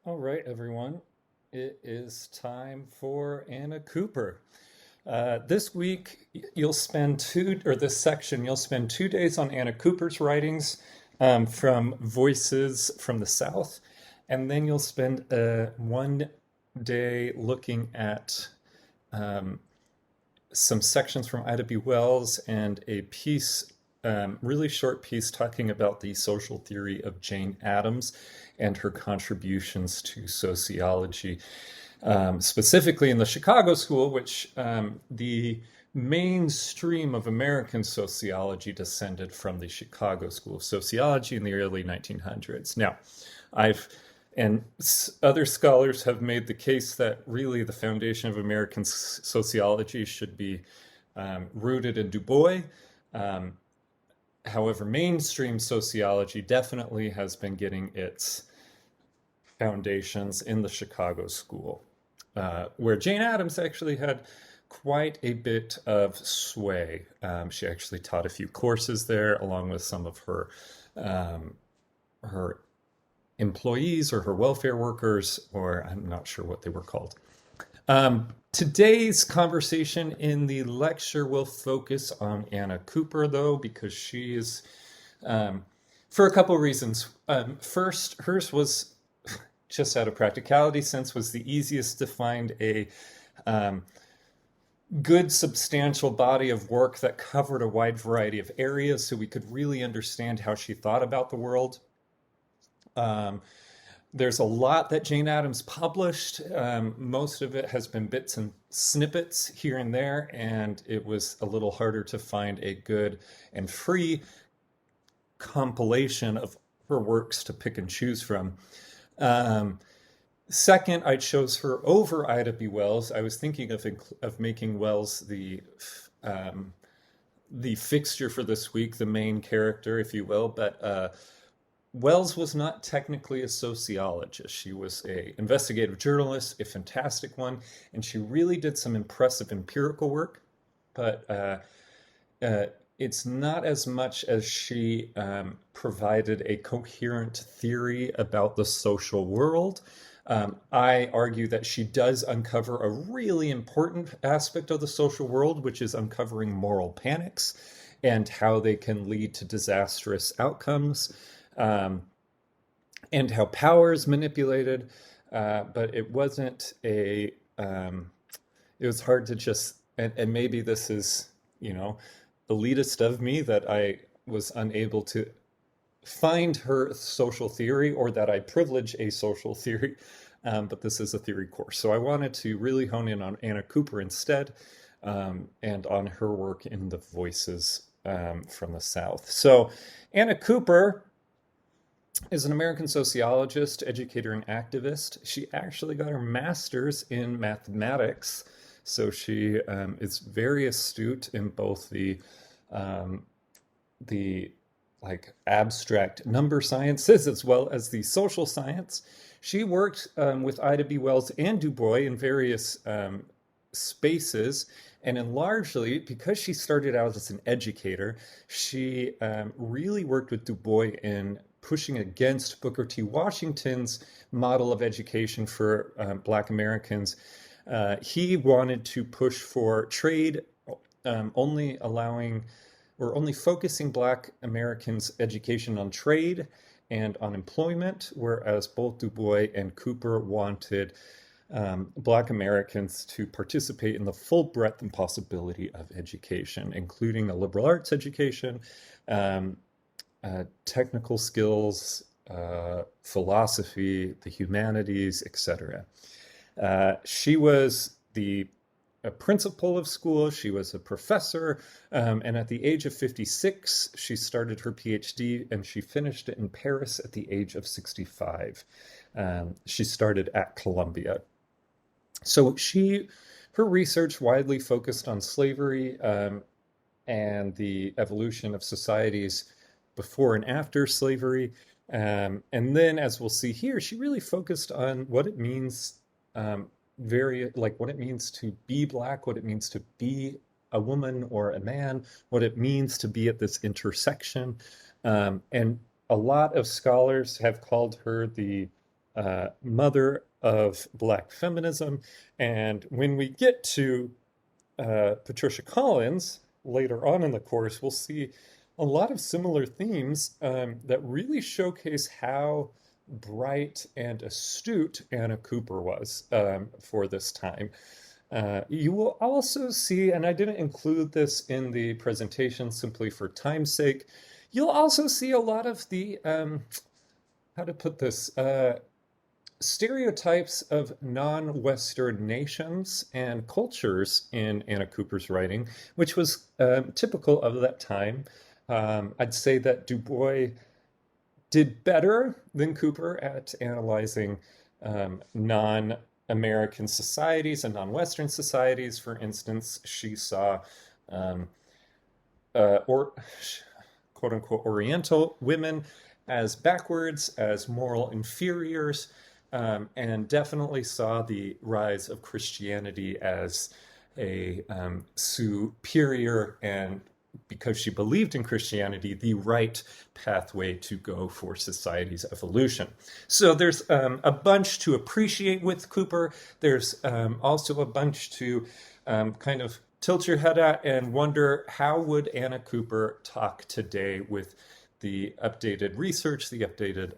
All right, everyone. It is time for Anna Cooper. This week, you'll spend this section, you'll spend 2 days on Anna Cooper's writings from Voices from the South, and then you'll spend 1 day looking at um, some sections from Ida B. Wells and a piece, really short piece, talking about the social theory of Jane Addams and her contributions to sociology, specifically in the Chicago School, which the mainstream of American sociology descended from the Chicago School of Sociology in the early 1900s. Now, I've and other scholars have made the case that really the foundation of American sociology should be rooted in Du Bois. Um, However, mainstream sociology definitely has been getting its foundations in the Chicago School, where Jane Addams actually had quite a bit of sway. She actually taught a few courses there, along with some of um, her employees or her welfare workers, or I'm not sure what they were called. Today's conversation in the lecture will focus on Anna Cooper, though, because she is, for a couple reasons. First, hers was just out of practicality sense was the easiest to find a um, good substantial body of work that covered a wide variety of areas so we could really understand how she thought about the world. Um, there's a lot that Jane Addams published. Most of it has been bits and snippets here and there, and it was a little harder to find a good and free compilation of her works to pick and choose from. Um, Second, I chose her over Ida B. Wells. I was thinking of making Wells um, the fixture for this week, the main character, if you will, but Wells was not technically a sociologist. She was a investigative journalist, a fantastic one, and she really did some impressive empirical work. But uh, it's not as much as she provided a coherent theory about the social world. I argue that she does uncover a really important aspect of the social world, which is uncovering moral panics and how they can lead to disastrous outcomes, um, and how power is manipulated. But it wasn't a, it was hard to just, and maybe this is, elitist of me that I was unable to find her social theory or that I privilege a social theory, but this is a theory course. So I wanted to really hone in on Anna Cooper instead, and on her work in the Voices from the South. So Anna Cooper is an American sociologist, educator, and activist. She actually got her master's in mathematics, so she is very astute in both um, the like abstract number sciences as well as the social science. She worked with Ida B. Wells and Du Bois in various spaces, and in largely because she started out as an educator, she really worked with Du Bois in pushing against Booker T. Washington's model of education for Black Americans. He wanted to push for trade, only allowing or only focusing Black Americans' education on trade and on employment, whereas both Du Bois and Cooper wanted Black Americans to participate in the full breadth and possibility of education, including a liberal arts education, um, technical skills, philosophy, the humanities, etc. She was a principal of school, she was a professor, and at the age of 56, she started her PhD and she finished it in Paris at the age of 65. She started at Columbia. So her research widely focused on slavery, and the evolution of societies before and after slavery. And then, as we'll see here, she really focused on what it means, what it means to be Black, what it means to be a woman or a man, what it means to be at this intersection. And a lot of scholars have called her the mother of Black feminism. And when we get to Patricia Collins later on in the course, we'll see a lot of similar themes that really showcase how bright and astute Anna Cooper was for this time. You will also see, and I didn't include this in the presentation simply for time's sake, you'll also see a lot of the, how to put this, stereotypes of non-Western nations and cultures in Anna Cooper's writing, which was typical of that time. I'd say that Du Bois did better than Cooper at analyzing non-American societies and non-Western societies. For instance, she saw or quote unquote Oriental women as backwards, as moral inferiors, and definitely saw the rise of Christianity as a superior, and because she believed in Christianity, the right pathway to go for society's evolution. So there's a bunch to appreciate with Cooper. There's also a bunch to kind of tilt your head at and wonder, how would Anna Cooper talk today with the updated research, the updated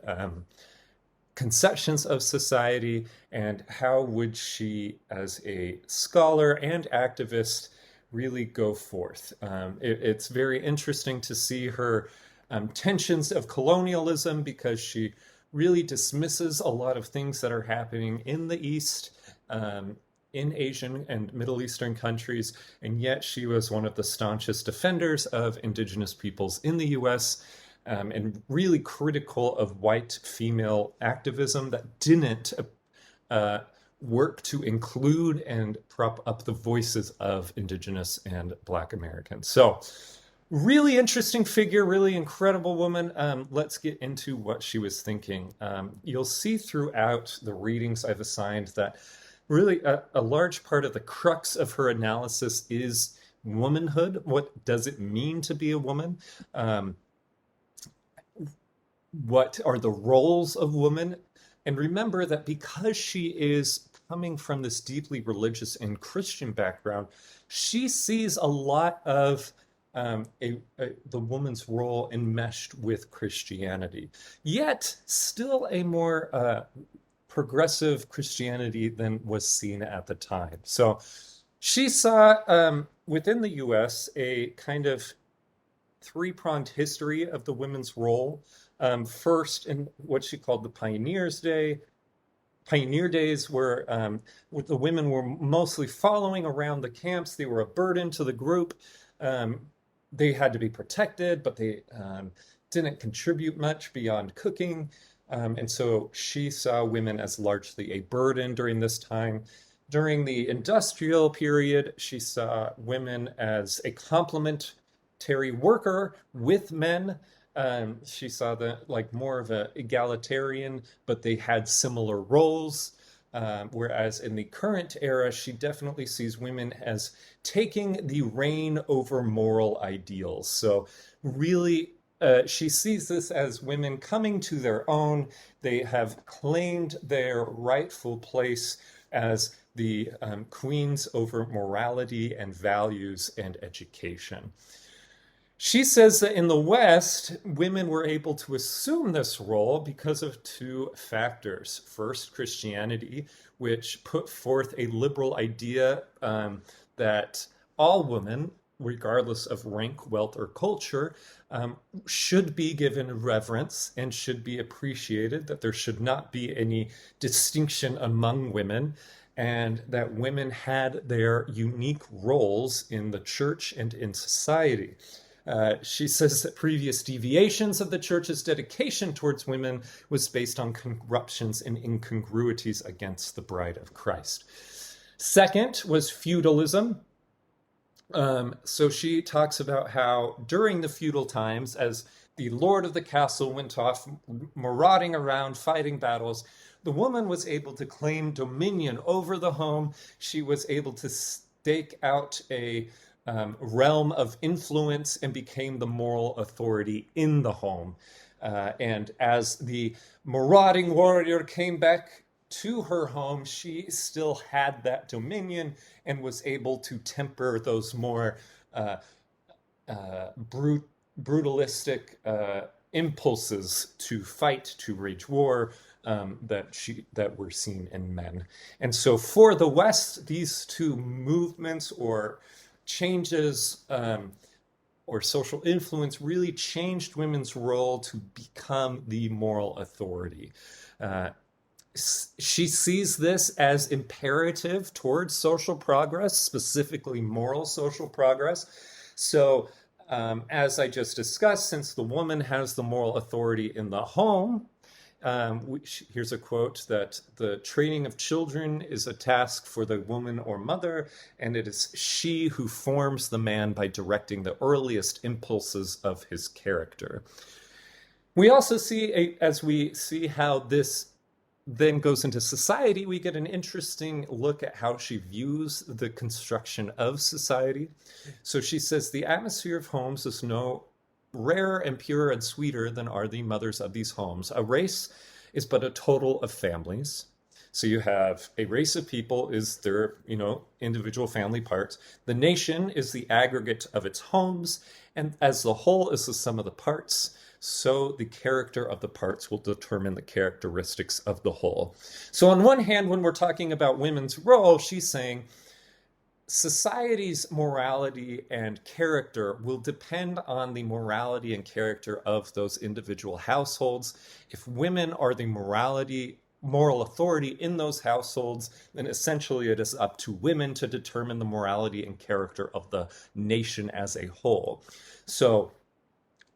conceptions of society, and how would she, as a scholar and activist, really go forth? It's very interesting to see her tensions of colonialism, because she really dismisses a lot of things that are happening in the East, in Asian and Middle Eastern countries, and yet she was one of the staunchest defenders of indigenous peoples in the US, and really critical of white female activism that didn't work to include and prop up the voices of Indigenous and Black Americans. So really interesting figure, really incredible woman. Let's get into what she was thinking. You'll see throughout the readings I've assigned that really a large part of the crux of her analysis is womanhood. What does it mean to be a woman? What are the roles of women? And remember that because she is coming from this deeply religious and Christian background, she sees a lot of the woman's role enmeshed with Christianity, yet still a more progressive Christianity than was seen at the time. So she saw within the US a kind of three-pronged history of the women's role. First, in what she called the Pioneer Days, where the women were mostly following around the camps. They were a burden to the group. They had to be protected, but they didn't contribute much beyond cooking. And so she saw women as largely a burden during this time. During the industrial period, she saw women as a complementary worker with men. She saw that like more of an egalitarian, but they had similar roles. Whereas in the current era, she definitely sees women as taking the reign over moral ideals. So really, she sees this as women coming to their own. They have claimed their rightful place as the queens over morality and values and education. She says that in the West, women were able to assume this role because of two factors. First, Christianity, which put forth a liberal idea that all women, regardless of rank, wealth, or culture, should be given reverence and should be appreciated, that there should not be any distinction among women, and that women had their unique roles in the church and in society. She says that previous deviations of the church's dedication towards women was based on corruptions and incongruities against the bride of Christ. Second was feudalism. So she talks about how during the feudal times, as the lord of the castle went off marauding around, fighting battles, the woman was able to claim dominion over the home. She was able to stake out a realm of influence and became the moral authority in the home. And as the marauding warrior came back to her home, she still had that dominion and was able to temper those more uh, brutalistic impulses to fight, to wage war, that were seen in men. And so for the West, these two movements or changes or social influence really changed women's role to become the moral authority. Uh, she sees this as imperative towards social progress, specifically moral social progress. So, as I just discussed, since the woman has the moral authority in the home, here's a quote that the training of children is a task for the woman or mother, and it is she who forms the man by directing the earliest impulses of his character. We also see, as we see how this then goes into society, we get an interesting look at how she views the construction of society. So she says, the atmosphere of homes is no rarer and purer and sweeter than are the mothers of these homes. A race is but a total of families. So you have a race of people is their, individual family parts. The nation is the aggregate of its homes, and as the whole is the sum of the parts, so the character of the parts will determine the characteristics of the whole. So on one hand, when we're talking about women's role, she's saying society's morality and character will depend on the morality and character of those individual households. If women are the moral authority in those households, then essentially it is up to women to determine the morality and character of the nation as a whole. So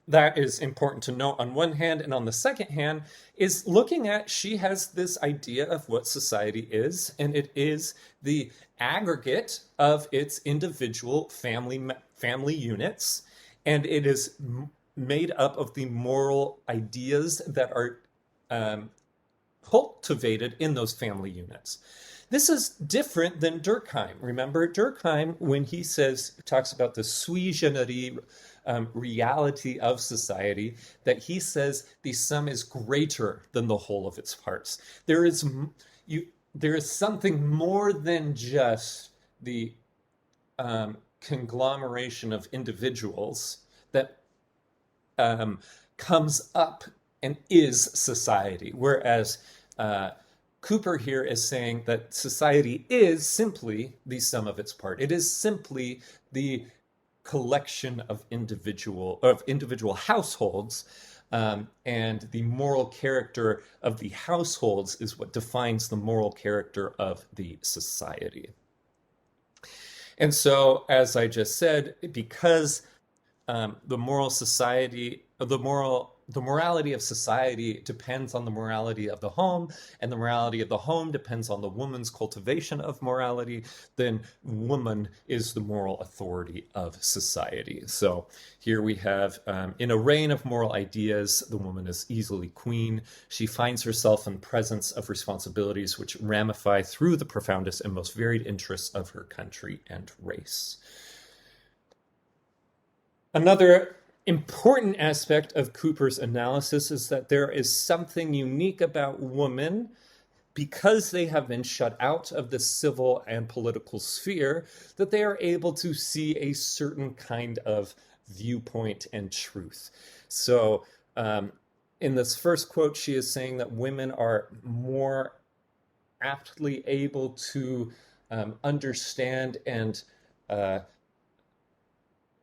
that is important to note on one hand, and on the second hand is looking at, she has this idea of what society is, and it is the aggregate of its individual family units, and it is made up of the moral ideas that are cultivated in those family units. This is different than Durkheim. Remember, Durkheim, when he talks about the sui generis reality of society, that he says the sum is greater than the whole of its parts. There is something more than just the conglomeration of individuals that comes up and is society. Whereas Cooper here is saying that society is simply the sum of its part. It is simply the collection of individual households, and the moral character of the households is what defines the moral character of the society. And so, as I just said, because the morality of society depends on the morality of the home, and the morality of the home depends on the woman's cultivation of morality, then woman is the moral authority of society. So here we have, in a reign of moral ideas, the woman is easily queen. She finds herself in presence of responsibilities which ramify through the profoundest and most varied interests of her country and race. Another important aspect of Cooper's analysis is that there is something unique about women because they have been shut out of the civil and political sphere, that they are able to see a certain kind of viewpoint and truth. So in this first quote, she is saying that women are more aptly able to understand and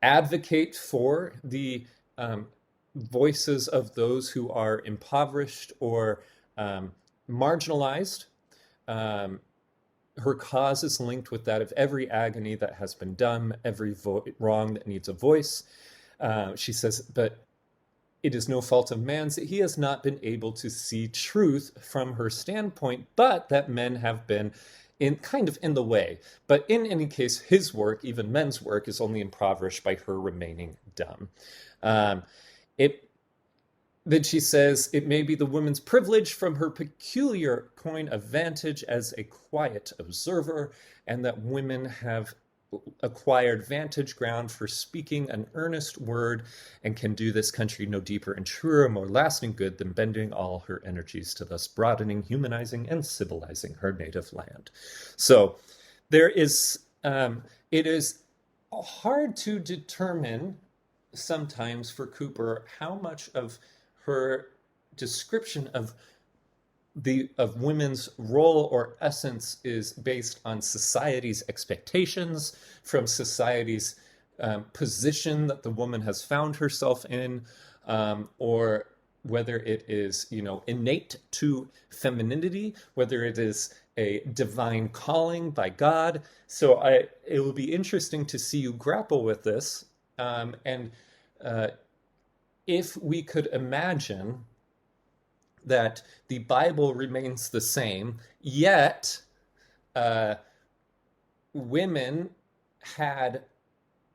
advocate for the voices of those who are impoverished or marginalized. Her cause is linked with that of every agony that has been done, every wrong that needs a voice. She says, but it is no fault of man's that he has not been able to see truth from her standpoint, but that men have been in the way. But in any case, his work, even men's work, is only impoverished by her remaining dumb. Then she says, it may be the woman's privilege from her peculiar coign of vantage as a quiet observer, and that women have acquired vantage ground for speaking an earnest word, and can do this country no deeper and truer, more lasting good than bending all her energies to thus broadening, humanizing, and civilizing her native land. So there is, it is hard to determine sometimes for Cooper how much of her description of women's role or essence is based on society's expectations, from society's position that the woman has found herself in, or whether it is, innate to femininity, whether it is a divine calling by God. So it will be interesting to see you grapple with this. And if we could imagine that the Bible remains the same, yet women had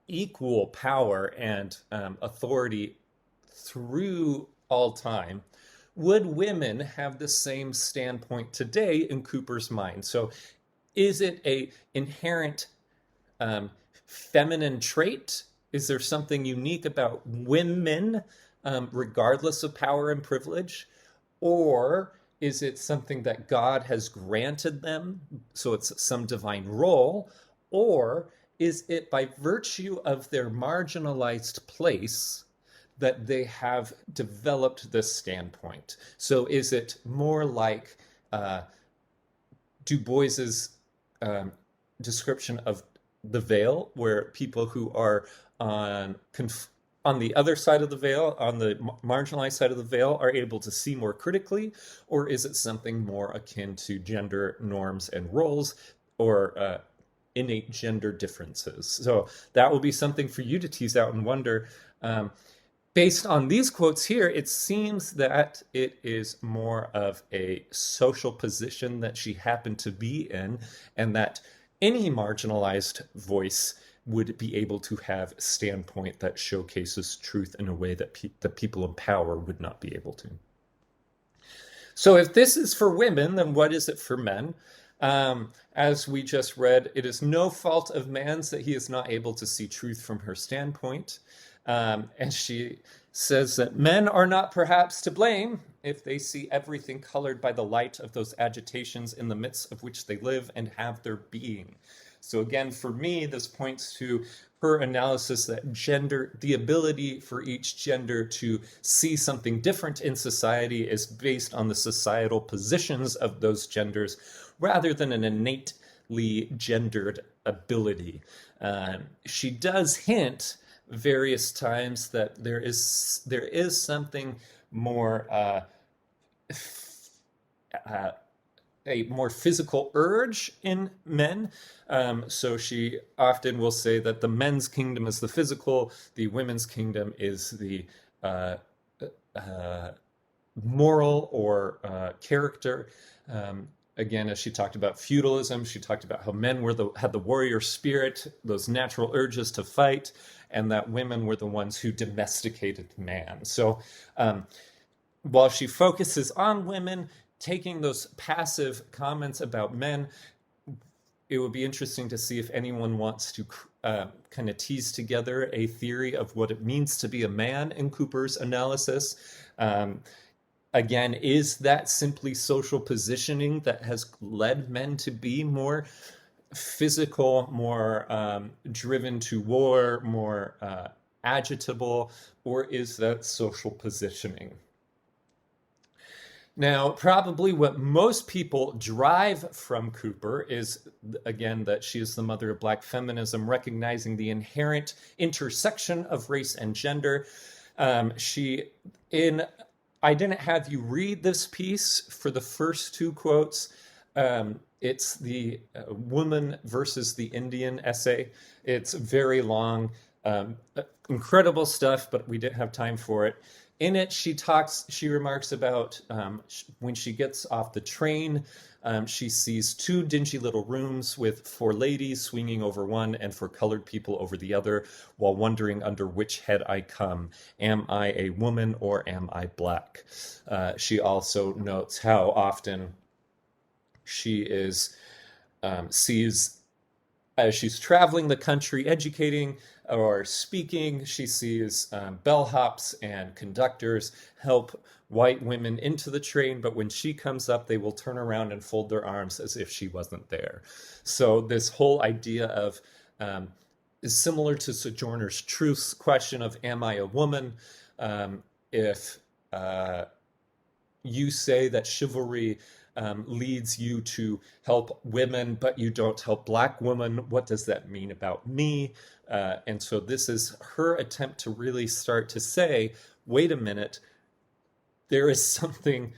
equal power and authority through all time, would women have the same standpoint today in Cooper's mind? So is it a inherent feminine trait? Is there something unique about women, regardless of power and privilege? Or is it something that God has granted them, so it's some divine role? Or is it by virtue of their marginalized place that they have developed this standpoint? So is it more like Du Bois's description of the veil, where people who are on the other side of the veil, on the marginalized side of the veil, are able to see more critically? Or is it something more akin to gender norms and roles, or innate gender differences? So that will be something for you to tease out and wonder. Based on these quotes here, it seems that it is more of a social position that she happened to be in, and that any marginalized voice would be able to have a standpoint that showcases truth in a way that the people in power would not be able to. So if this is for women, then what is it for men? As we just read, it is no fault of man's that he is not able to see truth from her standpoint. And she says that men are not perhaps to blame if they see everything colored by the light of those agitations in the midst of which they live and have their being. So again, for me, this points to her analysis that gender, the ability for each gender to see something different in society, is based on the societal positions of those genders rather than an innately gendered ability. She does hint various times that there is something more a more physical urge in men. So she often will say that the men's kingdom is the physical, the women's kingdom is the moral or character. Again, as she talked about feudalism, she talked about how men had the warrior spirit, those natural urges to fight, and that women were the ones who domesticated man. So while she focuses on women, taking those passive comments about men, it would be interesting to see if anyone wants to kind of tease together a theory of what it means to be a man in Cooper's analysis. Again, is that simply social positioning that has led men to be more physical, more driven to war, more agitable, or is that social positioning? Now, probably what most people derive from Cooper is, again, that she is the mother of Black feminism, recognizing the inherent intersection of race and gender. I didn't have you read this piece for the first two quotes. It's the woman versus the Indian essay. It's very long, incredible stuff, but we didn't have time for it. In it, she remarks about when she gets off the train, she sees two dingy little rooms with 4 ladies swinging over one and 4 colored people over the other, while wondering under which head I come. Am I a woman or am I Black? She also notes how often she sees as she's traveling the country educating or speaking, she sees bellhops and conductors help white women into the train, but when she comes up, they will turn around and fold their arms as if she wasn't there. So this whole idea of is similar to Sojourner's Truth's question of, am I a woman? If you say that chivalry leads you to help women, but you don't help Black women, what does that mean about me? And so this is her attempt to really start to say, wait a minute, there is something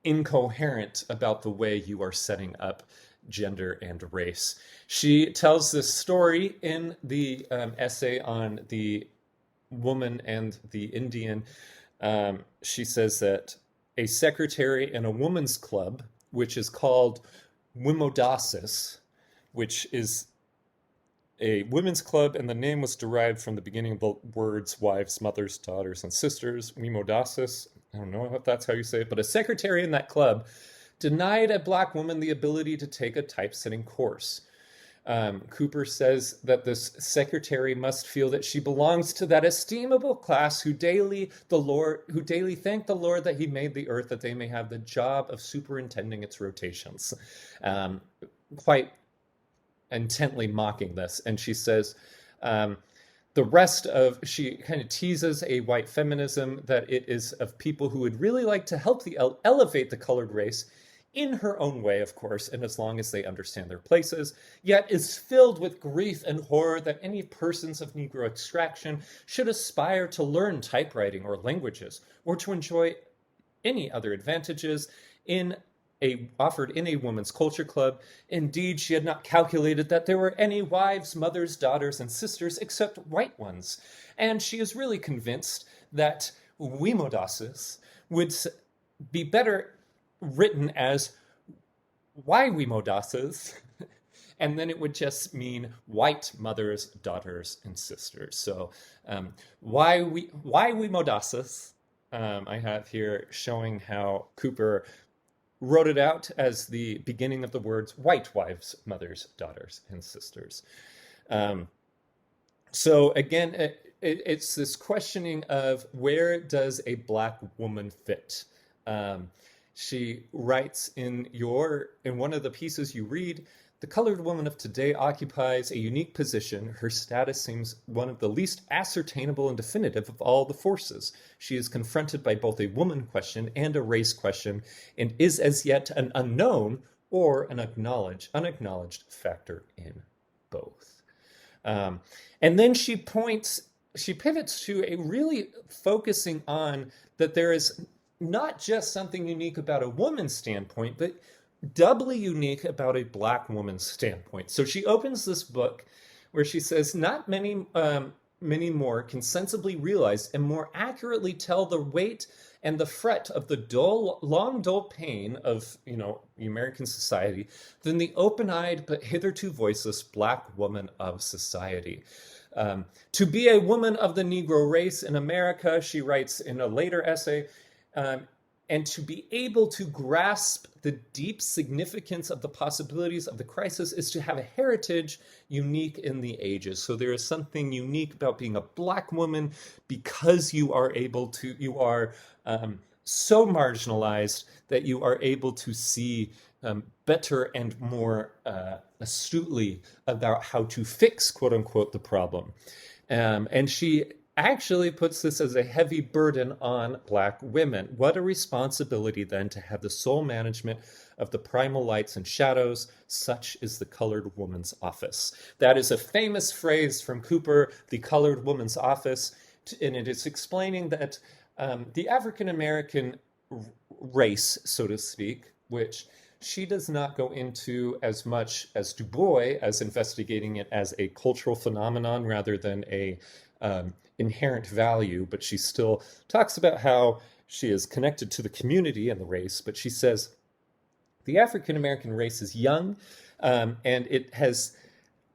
incoherent about the way you are setting up gender and race. She tells this story in the essay on the woman and the Indian. She says that a secretary in a women's club, which is called Wimodasis, which is a women's club, and the name was derived from the beginning of the words wives, mothers, daughters, and sisters, Wimodasis. I don't know if that's how you say it, but a secretary in that club denied a Black woman the ability to take a typesetting course. Cooper says that this secretary must feel that she belongs to that estimable class who daily thank the Lord that he made the earth that they may have the job of superintending its rotations. Quite intently mocking this. And she says, she kind of teases a white feminism that it is of people who would really like to help elevate the colored race in her own way, of course, and as long as they understand their places, yet is filled with grief and horror that any persons of Negro extraction should aspire to learn typewriting or languages, or to enjoy any other advantages offered in a women's culture club. Indeed, she had not calculated that there were any wives, mothers, daughters, and sisters except white ones, and she is really convinced that Wimodasis would be better written as why Wimodasis, and then it would just mean white mothers, daughters, and sisters. So why Wimodasis? I have here showing how Cooper wrote it out as the beginning of the words white wives, mothers, daughters, and sisters. So again, it's this questioning of where does a Black woman fit? She writes in one of the pieces you read, the colored woman of today occupies a unique position. Her status seems one of the least ascertainable and definitive of all the forces. She is confronted by both a woman question and a race question, and is as yet an unknown or an unacknowledged factor in both. And then she pivots to a really focusing on that there is not just something unique about a woman's standpoint, but doubly unique about a Black woman's standpoint. So she opens this book where she says, not many more can sensibly realize and more accurately tell the weight and the fret of the long dull pain of, American society than the open-eyed but hitherto voiceless Black woman of society. To be a woman of the Negro race in America, she writes in a later essay, and to be able to grasp the deep significance of the possibilities of the crisis is to have a heritage unique in the ages. So there is something unique about being a Black woman because you are so marginalized that you are able to see better and more astutely about how to fix, quote unquote, the problem. And she actually puts this as a heavy burden on Black women. What a responsibility then to have the sole management of the primal lights and shadows. Such is the colored woman's office. That is a famous phrase from Cooper, the colored woman's office, and it is explaining that the African American race, so to speak, which she does not go into as much as Du Bois as investigating it as a cultural phenomenon rather than a inherent value, but she still talks about how she is connected to the community and the race. But she says the African American race is young, and it has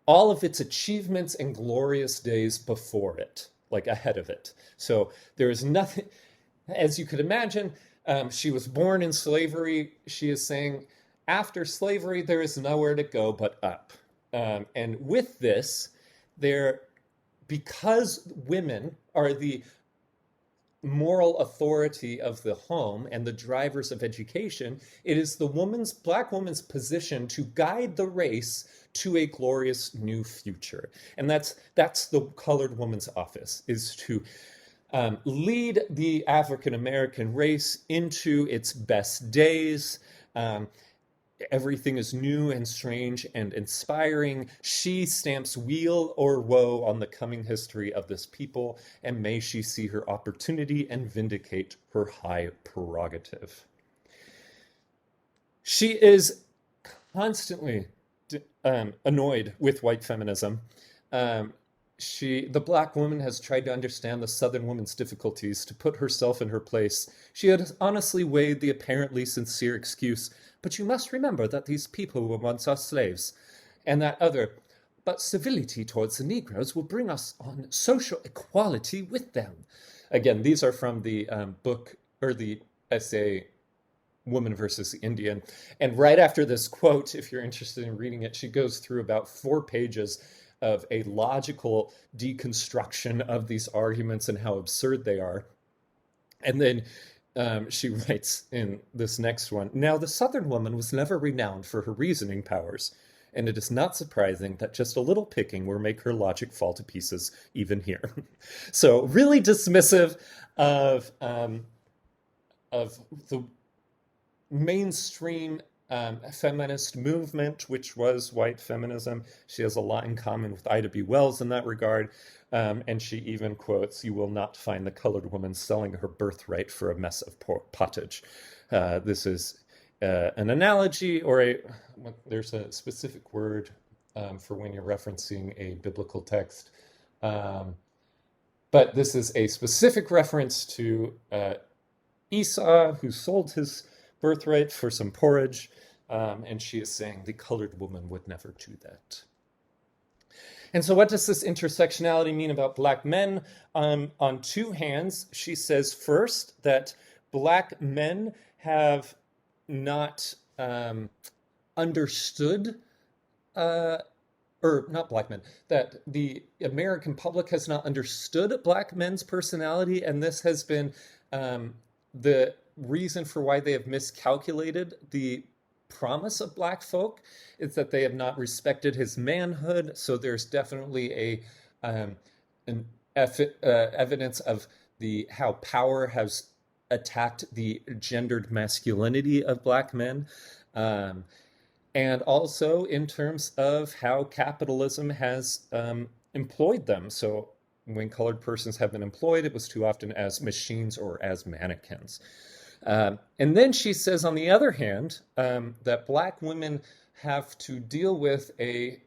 all of its achievements and glorious days before it, like ahead of it. So there is nothing, as you could imagine, she was born in slavery. She is saying After slavery, there is nowhere to go but up. And with this, there, because women are the moral authority of the home and the drivers of education, it is the black woman's position to guide the race to a glorious new future. And that's the colored woman's office, is to lead the African American race into its best days. Everything is new and strange and inspiring. She stamps weal or woe on the coming history of this people, and may she see her opportunity and vindicate her high prerogative. She is constantly annoyed with white feminism. The black woman has tried to understand the Southern woman's difficulties, to put herself in her place. She had honestly weighed the apparently sincere excuse, "But you must remember that these people were once our slaves," and that other, "But civility towards the Negroes will bring us on social equality with them." Again, these are from the book, or the essay, Woman versus the Indian. And right after this quote, if you're interested in reading it, she goes through about 4 pages of a logical deconstruction of these arguments and how absurd they are. And then she writes in this next one, "Now the Southern woman was never renowned for her reasoning powers, and it is not surprising that just a little picking will make her logic fall to pieces even here." So really dismissive of the mainstream feminist movement, which was white feminism. She has a lot in common with Ida B. Wells in that regard. And she even quotes, "You will not find the colored woman selling her birthright for a mess of pottage." This is an analogy, or there's a specific word for when you're referencing a biblical text. But this is a specific reference to Esau, who sold his birthright for some porridge, and she is saying the colored woman would never do that. And so what does this intersectionality mean about black men? On 2 hands, she says first that black men have not understood, or not black men, that the American public has not understood black men's personality, and this has been the reason for why they have miscalculated the promise of black folk, is that they have not respected his manhood. So there's definitely an evidence of how power has attacked the gendered masculinity of black men, and also in terms of how capitalism has employed them. So when colored persons have been employed, it was too often as machines or as mannequins. And then she says, on the other hand, that black women have to deal with a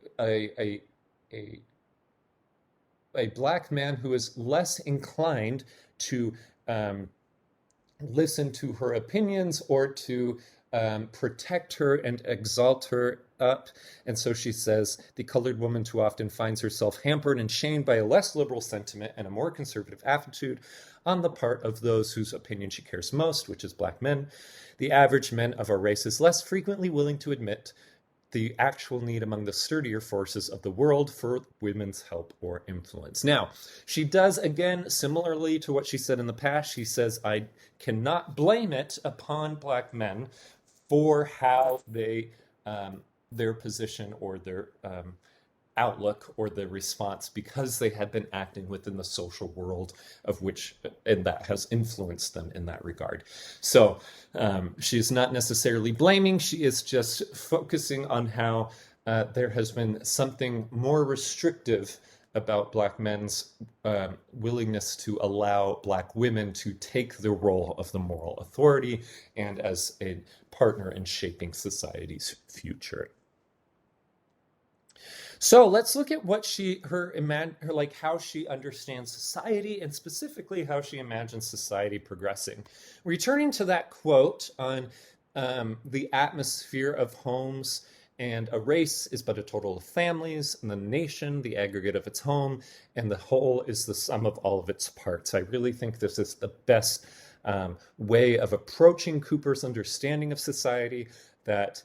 black man who is less inclined to listen to her opinions or to protect her and exalt her up. And so she says, the colored woman too often finds herself hampered and shamed by a less liberal sentiment and a more conservative attitude on the part of those whose opinion she cares most, which is black men. The average men of our race is less frequently willing to admit the actual need among the sturdier forces of the world for women's help or influence. Now, she does, again, similarly to what she said in the past, she says, I cannot blame it upon black men for how they, their position or their outlook or the response, because they had been acting within the social world of which, and that has influenced them in that regard. So she's not necessarily blaming, she is just focusing on how there has been something more restrictive about black men's willingness to allow black women to take the role of the moral authority and as a partner in shaping society's future. So let's look at what how she understands society, and specifically how she imagines society progressing. Returning to that quote on the atmosphere of homes, and a race is but a total of families, and the nation, the aggregate of its home, and the whole is the sum of all of its parts. I really think this is the best way of approaching Cooper's understanding of society, that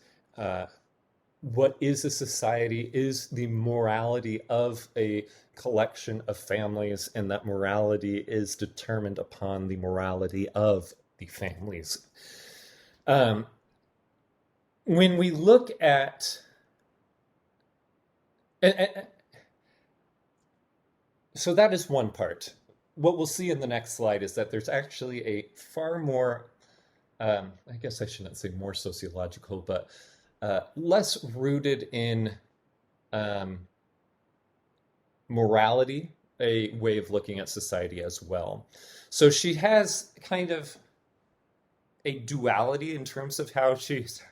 what is a society is the morality of a collection of families, and that morality is determined upon the morality of the families. Um, when we look at, and so that is one part. What we'll see in the next slide is that there's actually a far more, I guess I shouldn't say more sociological, but less rooted in morality, a way of looking at society as well. So she has kind of a duality in terms of how she's,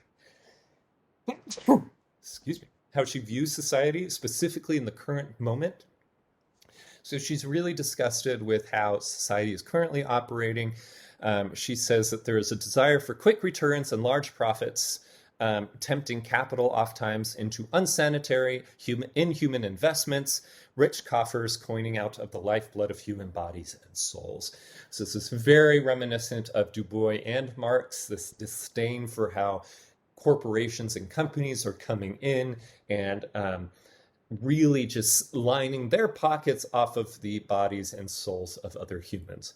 excuse me, how she views society, specifically in the current moment. So she's really disgusted with how society is currently operating. She says that there is a desire for quick returns and large profits, tempting capital oftentimes into unsanitary, inhuman investments, rich coffers coining out of the lifeblood of human bodies and souls. So this is very reminiscent of Du Bois and Marx, this disdain for how corporations and companies are coming in and really just lining their pockets off of the bodies and souls of other humans.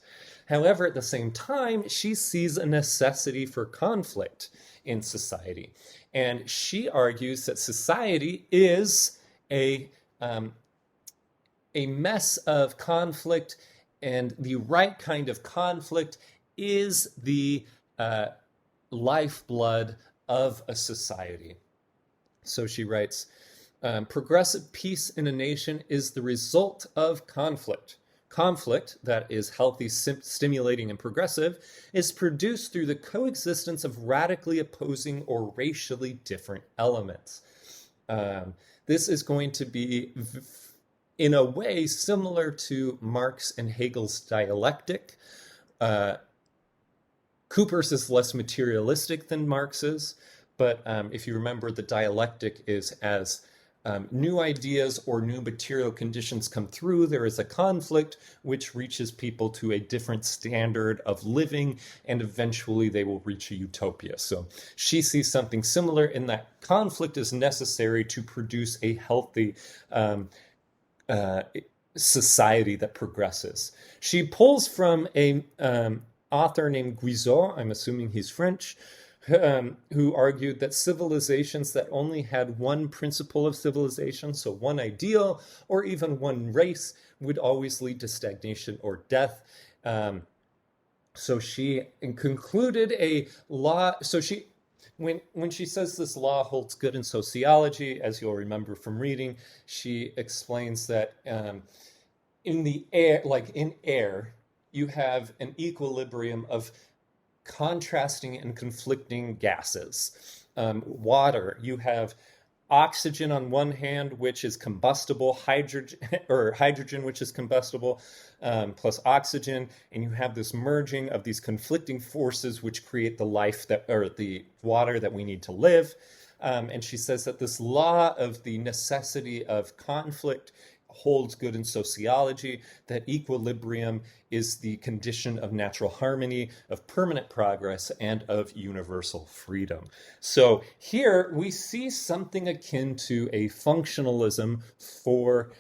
However, at the same time, she sees a necessity for conflict in society. And she argues that society is a mess of conflict, and the right kind of conflict is the lifeblood of a society. So she writes, progressive peace in a nation is the result of conflict. Conflict that is healthy, stimulating, and progressive is produced through the coexistence of radically opposing or racially different elements. This is going to be, in a way, similar to Marx and Hegel's dialectic. Cooper's is less materialistic than Marx's, but if you remember, the dialectic is as new ideas or new material conditions come through, there is a conflict which reaches people to a different standard of living, and eventually they will reach a utopia. So she sees something similar in that conflict is necessary to produce a healthy society that progresses. She pulls from a author named Guizot, I'm assuming he's French, who argued that civilizations that only had one principle of civilization, so one ideal or even one race, would always lead to stagnation or death. So she concluded a law. So she, when she says this law holds good in sociology, as you'll remember from reading, she explains that in the air, like in air, you have an equilibrium of contrasting and conflicting gases. Water, you have oxygen on one hand, which is combustible, hydrogen, which is combustible, plus oxygen, and you have this merging of these conflicting forces which create the life that, or the water that we need to live. And she says that this law of the necessity of conflict holds good in sociology, that equilibrium is the condition of natural harmony, of permanent progress, and of universal freedom. So here we see something akin to a functionalism for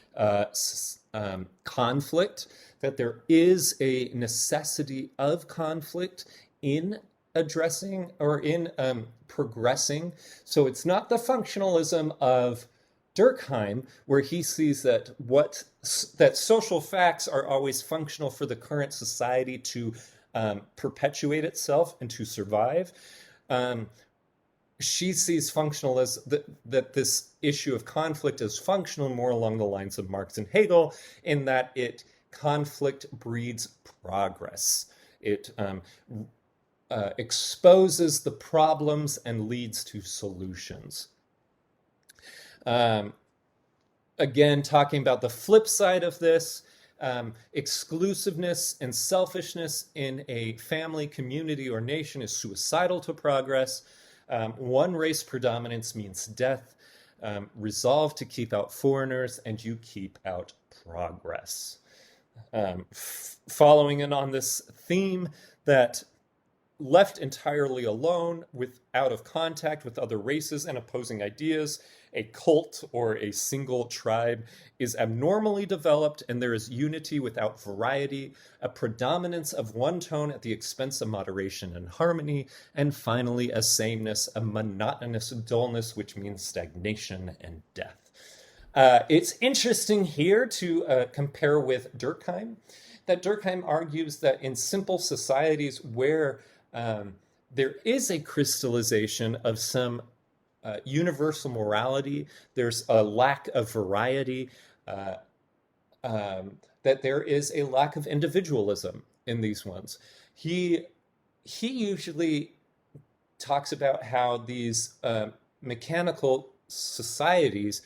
conflict, that there is a necessity of conflict in addressing or in progressing. So it's not the functionalism of Durkheim, where he sees that that social facts are always functional for the current society to perpetuate itself and to survive. She sees functional as that this issue of conflict is functional more along the lines of Marx and Hegel, in that conflict breeds progress. It exposes the problems and leads to solutions. Again, talking about the flip side of this, exclusiveness and selfishness in a family, community, or nation is suicidal to progress. One race predominance means death. Resolve to keep out foreigners, and you keep out progress. Following in on this theme, that left entirely alone, out of contact with other races and opposing ideas, a cult or a single tribe is abnormally developed, and there is unity without variety, a predominance of one tone at the expense of moderation and harmony, and finally a sameness, a monotonous dullness, which means stagnation and death. It's interesting here to compare with Durkheim, that Durkheim argues that in simple societies where there is a crystallization of some universal morality, there's a lack of variety, that there is a lack of individualism in these ones. He usually talks about how these mechanical societies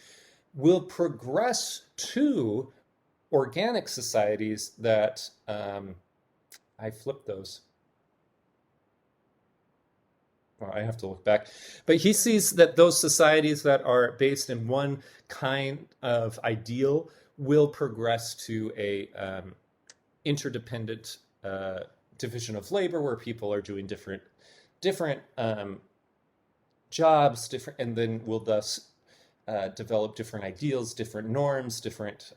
will progress to organic societies that I flipped those. Or I have to look back. But he sees that those societies that are based in one kind of ideal will progress to a interdependent division of labor where people are doing different jobs, and then will thus develop different ideals, different norms, different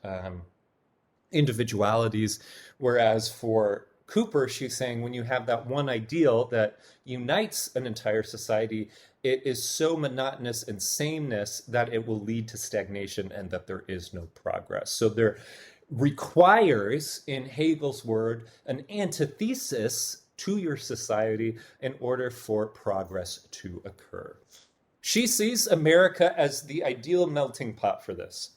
individualities. Whereas for Cooper, she's saying when you have that one ideal that unites an entire society, it is so monotonous and sameness that it will lead to stagnation and that there is no progress. So there requires, in Hegel's word, an antithesis to your society in order for progress to occur. She sees America as the ideal melting pot for this,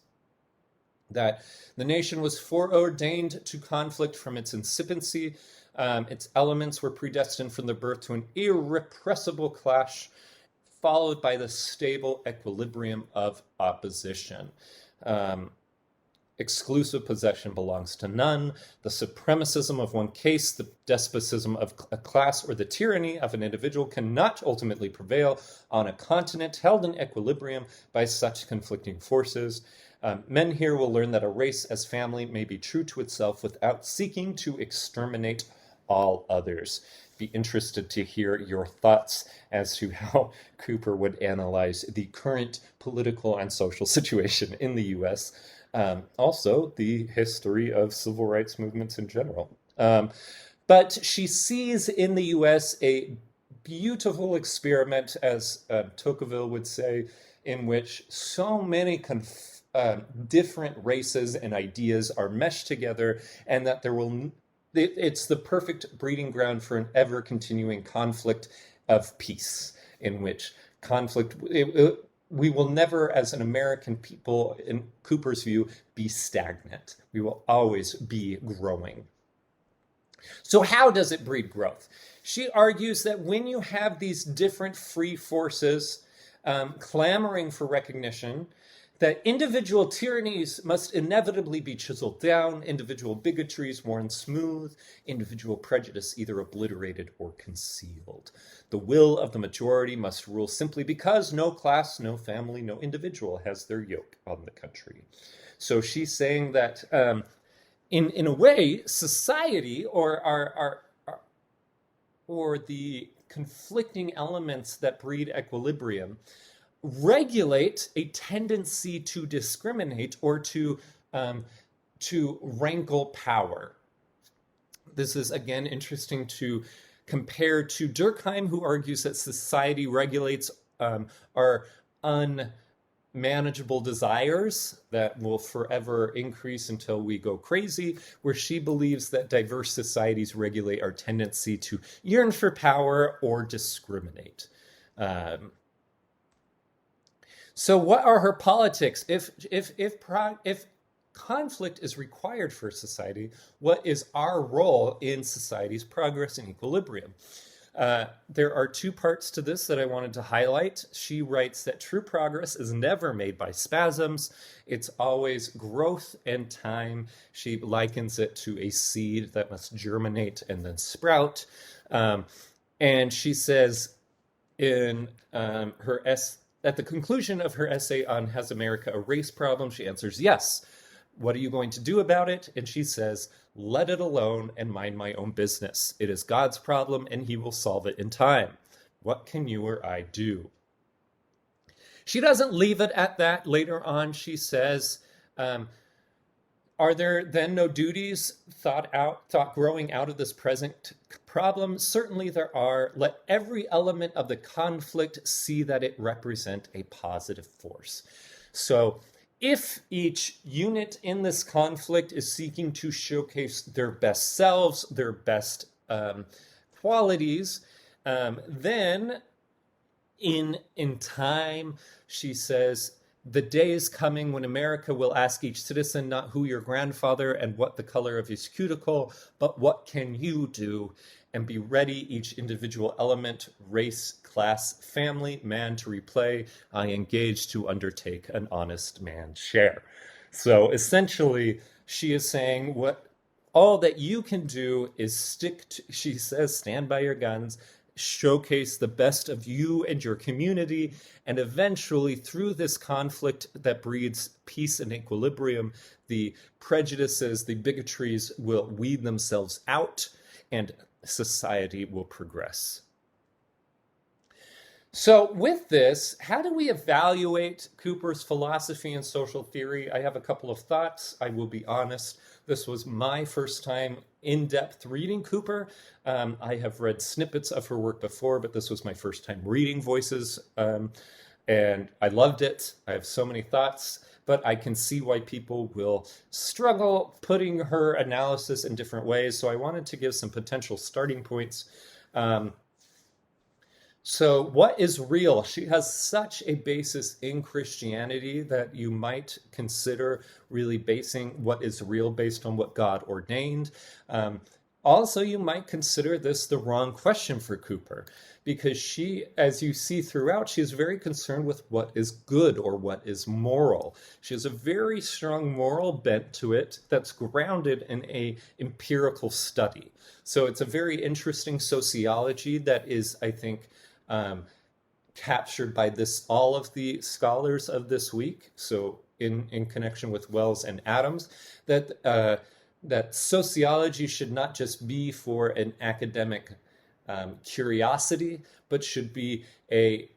that the nation was foreordained to conflict from its incipiency. Its elements were predestined from the birth to an irrepressible clash, followed by the stable equilibrium of opposition. Exclusive possession belongs to none. The supremacism of one case, the despotism of a class, or the tyranny of an individual cannot ultimately prevail on a continent held in equilibrium by such conflicting forces. Men here will learn that a race as family may be true to itself without seeking to exterminate all others. Be interested to hear your thoughts as to how Cooper would analyze the current political and social situation in the U.S., also the history of civil rights movements in general. But she sees in the U.S. a beautiful experiment, as Tocqueville would say, in which so many different races and ideas are meshed together, and that it's the perfect breeding ground for an ever-continuing conflict of peace, in which conflict, we will never, as an American people, in Cooper's view, be stagnant. We will always be growing. So how does it breed growth? She argues that when you have these different free forces clamoring for recognition, that individual tyrannies must inevitably be chiseled down, individual bigotries worn smooth, individual prejudice either obliterated or concealed. The will of the majority must rule simply because no class, no family, no individual has their yoke on the country. So she's saying that in a way, society or the conflicting elements that breed equilibrium regulate a tendency to discriminate or to rankle power. This is, again, interesting to compare to Durkheim, who argues that society regulates our unmanageable desires that will forever increase until we go crazy, where she believes that diverse societies regulate our tendency to yearn for power or discriminate. So what are her politics? If conflict is required for society, what is our role in society's progress and equilibrium? There are two parts to this that I wanted to highlight. She writes that true progress is never made by spasms. It's always growth and time. She likens it to a seed that must germinate and then sprout. And she says in her at the conclusion of her essay on Has America a Race Problem, she answers yes. What are you going to do about it? And she says, let it alone and mind my own business. It is God's problem and he will solve it in time. What can you or I do? She doesn't leave it at that. Later on, she says, are there then no duties thought growing out of this present problem? Certainly there are. Let every element of the conflict see that it represent a positive force. So if each unit in this conflict is seeking to showcase their best selves, their best qualities, then in time, she says, the day is coming when America will ask each citizen not who your grandfather and what the color of his cuticle, but what can you do, and be ready each individual element, race, class, family, man to replay. I engage to undertake an honest man's share. So essentially, she is saying what all that you can do is stick to, she says, stand by your guns, showcase the best of you and your community, and eventually through this conflict that breeds peace and equilibrium, the prejudices, the bigotries will weed themselves out and society will progress. So with this, how do we evaluate Cooper's philosophy and social theory? I have a couple of thoughts. I will be honest. This was my first time in-depth reading Cooper. I have read snippets of her work before, but this was my first time reading Voices, and I loved it. I have so many thoughts, but I can see why people will struggle putting her analysis in different ways, so I wanted to give some potential starting points. So what is real? She has such a basis in Christianity that you might consider really basing what is real based on what God ordained. Also, you might consider this the wrong question for Cooper, because she, as you see throughout, she is very concerned with what is good or what is moral. She has a very strong moral bent to it that's grounded in a empirical study. So it's a very interesting sociology that is, I think, captured by all of the scholars of this week. So in connection with Wells and Adams, that sociology should not just be for an academic curiosity, but should be a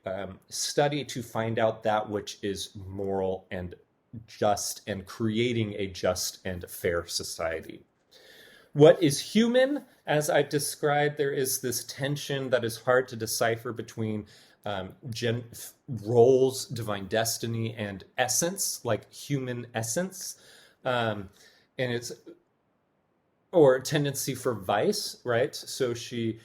study to find out that which is moral and just and creating a just and fair society. What is human? As I described, there is this tension that is hard to decipher between roles, divine destiny, and essence, like human essence. And it's, or tendency for vice, right? So she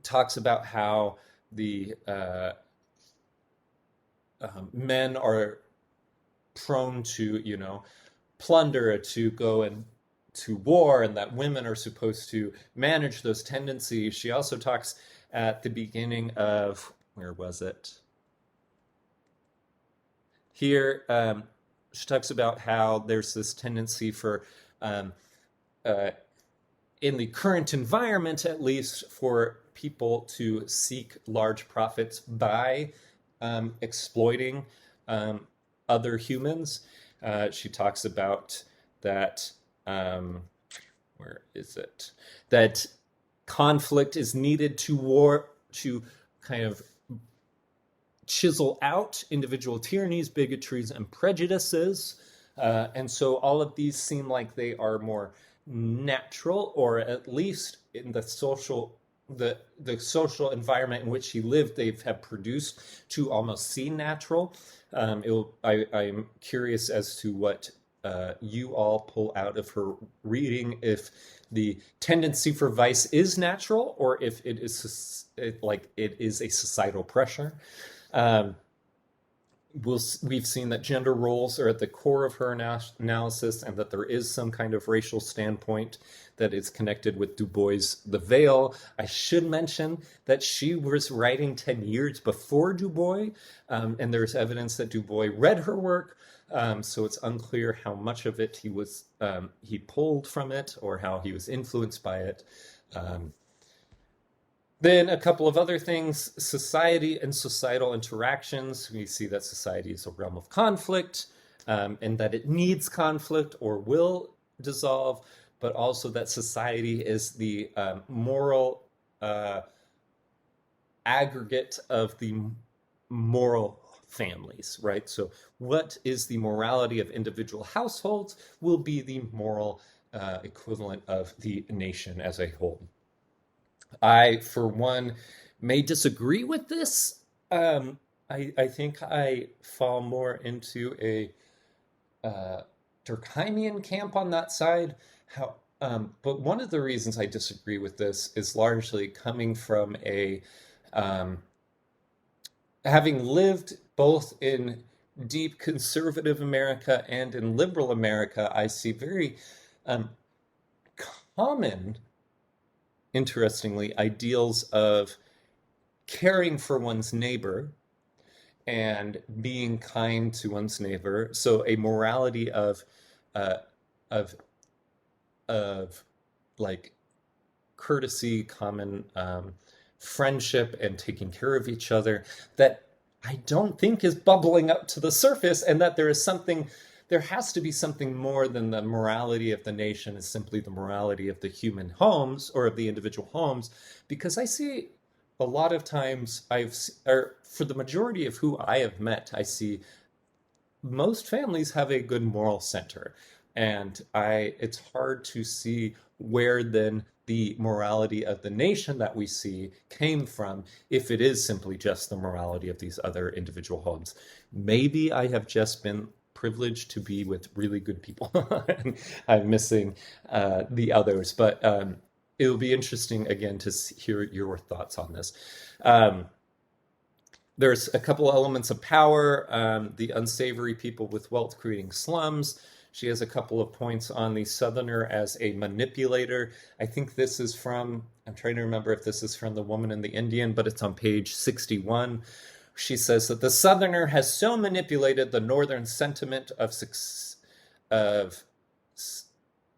talks about how the men are prone to, plunder, to go and to war, and that women are supposed to manage those tendencies. She also talks at the beginning of, where was it? Here, she talks about how there's this tendency for, in the current environment at least, for people to seek large profits by exploiting other humans. She talks about that, where is it? That conflict is needed to kind of chisel out individual tyrannies, bigotries, and prejudices. And so all of these seem like they are more natural, or at least in the social environment in which he lived, they have produced to almost seem natural. I'm curious as to what you all pull out of her reading, if the tendency for vice is natural, or if it is a societal pressure. We've seen that gender roles are at the core of her analysis, and that there is some kind of racial standpoint that is connected with Du Bois' The Veil. I should mention that she was writing 10 years before Du Bois, and there's evidence that Du Bois read her work, so it's unclear how much of it he pulled from it, or how he was influenced by it. Then a couple of other things: society and societal interactions. We see that society is a realm of conflict. and that it needs conflict or will dissolve, but also that society is the moral aggregate of the moral families, right? So what is the morality of individual households will be the moral equivalent of the nation as a whole. I, for one, may disagree with this. I think I fall more into a Durkheimian camp on that side. But one of the reasons I disagree with this is largely coming from a having lived both in deep conservative America and in liberal America. I see very common, interestingly, ideals of caring for one's neighbor and being kind to one's neighbor. So a morality of uh, of like courtesy, common friendship, and taking care of each other that I don't think is bubbling up to the surface, and that there has to be something more than the morality of the nation is simply the morality of the human homes or of the individual homes, because I see a lot of times or for the majority of who I have met, I see most families have a good moral center. And it's hard to see where then the morality of the nation that we see came from if it is simply just the morality of these other individual homes. Maybe I have just been privileged to be with really good people and I'm missing the others, but it'll be interesting again to hear your thoughts on this. There's a couple elements of power, the unsavory people with wealth creating slums. She has a couple of points on the Southerner as a manipulator. I think this is from, I'm trying to remember if this is from The Woman and the Indian, but it's on page 61. She says that the Southerner has so manipulated the Northern sentiment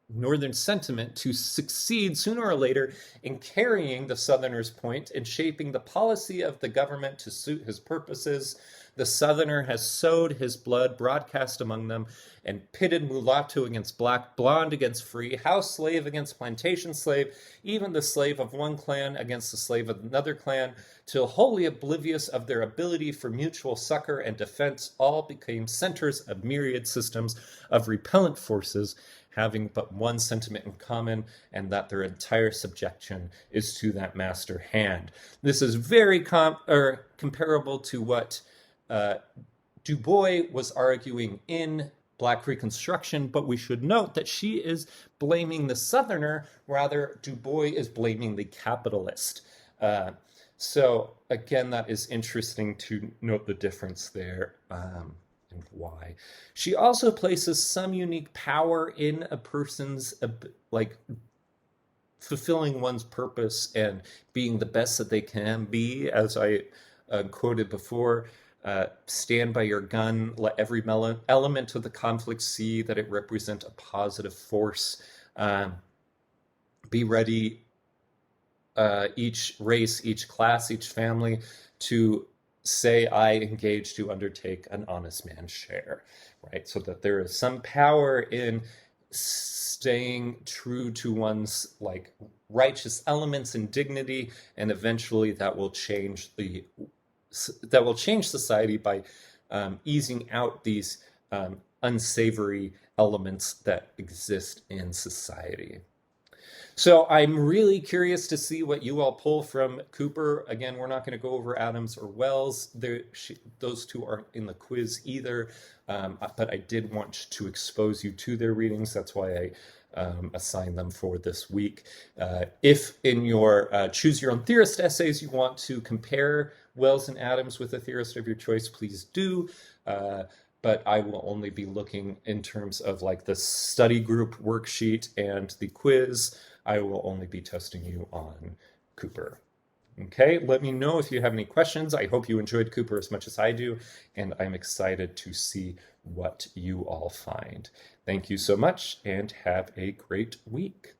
Northern sentiment to succeed sooner or later in carrying the Southerner's point and shaping the policy of the government to suit his purposes. The Southerner has sowed his blood broadcast among them and pitted mulatto against black, blonde against free, house slave against plantation slave, even the slave of one clan against the slave of another clan, till wholly oblivious of their ability for mutual succor and defense, all became centers of myriad systems of repellent forces, having but one sentiment in common, and that their entire subjection is to that master hand. This is very comparable to what Du Bois was arguing in Black Reconstruction, but we should note that she is blaming the Southerner, rather Du Bois is blaming the capitalist. So again, that is interesting to note the difference there. And why. She also places some unique power in a person's like fulfilling one's purpose and being the best that they can be, as I quoted before. Stand by your gun, let every element of the conflict see that it represents a positive force. Be ready, each race, each class, each family, to say, I engage to undertake an honest man's share, right? So that there is some power in staying true to one's like righteous elements and dignity, and eventually that will change society by easing out these unsavory elements that exist in society. So I'm really curious to see what you all pull from Cooper. Again, we're not going to go over Adams or Wells. Those two aren't in the quiz either, but I did want to expose you to their readings. That's why I assigned them for this week. If in your Choose Your Own Theorist essays you want to compare Wells and Adams with a theorist of your choice, please do. But I will only be looking in terms of like the study group worksheet and the quiz. I will only be testing you on Cooper. Okay, let me know if you have any questions. I hope you enjoyed Cooper as much as I do, and I'm excited to see what you all find. Thank you so much, and have a great week.